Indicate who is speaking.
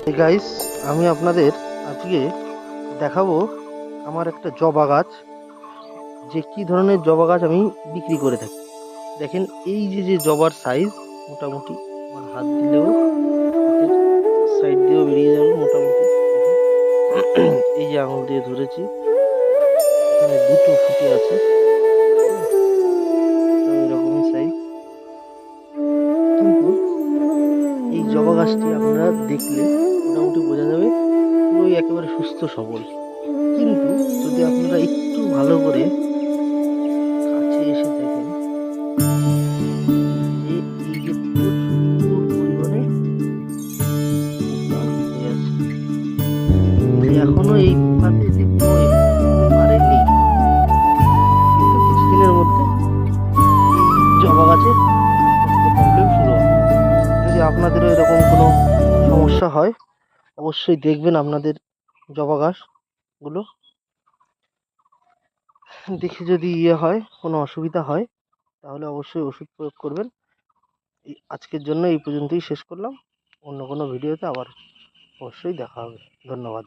Speaker 1: Guys, আমি আপনাদের আজকে দেখাবো আমার একটা জবা গাছ, যে কি ধরনের জবা গাছ আমি বিক্রি করে থাকি। দেখেন, এই যে জবার সাইজ, মোটামুটি আমার হাত দিলেও, হাতের সাইড দিয়েও বেরিয়ে যাবে মোটামুটি। দেখেন, এই যে আঙুল দিয়ে ধরেছি, এখানে দুটো ফুটে আছে, এরকমই সাইজ। কিন্তু এই জবা গাছটি আপনারা দেখলে মোটামুটি বোঝা যাবে পুরোই একেবারে সুস্থ সবল। কিন্তু যদি আপনারা একটু ভালো করে কাছে এসে দেখেন, যে এই যে প্রচুর পরিমাণে পোকা হয়ে আছে, কিন্তু এখনো এই পোকাতে যে কোনো এফেক্ট করতে পারেনি। কিন্তু কিছুদিনের মধ্যে এই জবা গাছের আস্তে আস্তে প্রবলেম শুরু হবে। যদি আপনাদেরও এরকম কোনো সমস্যা হয়, অবশ্যই দেখবেন আপনাদের জবা গাছগুলো, দেখে যদি হয়, কোনো অসুবিধা হয়, তাহলে অবশ্যই ওষুধ প্রয়োগ করবেন। আজকের জন্য এই পর্যন্তই শেষ করলাম। অন্য কোনো ভিডিওতে আবার অবশ্যই দেখা হবে। ধন্যবাদ।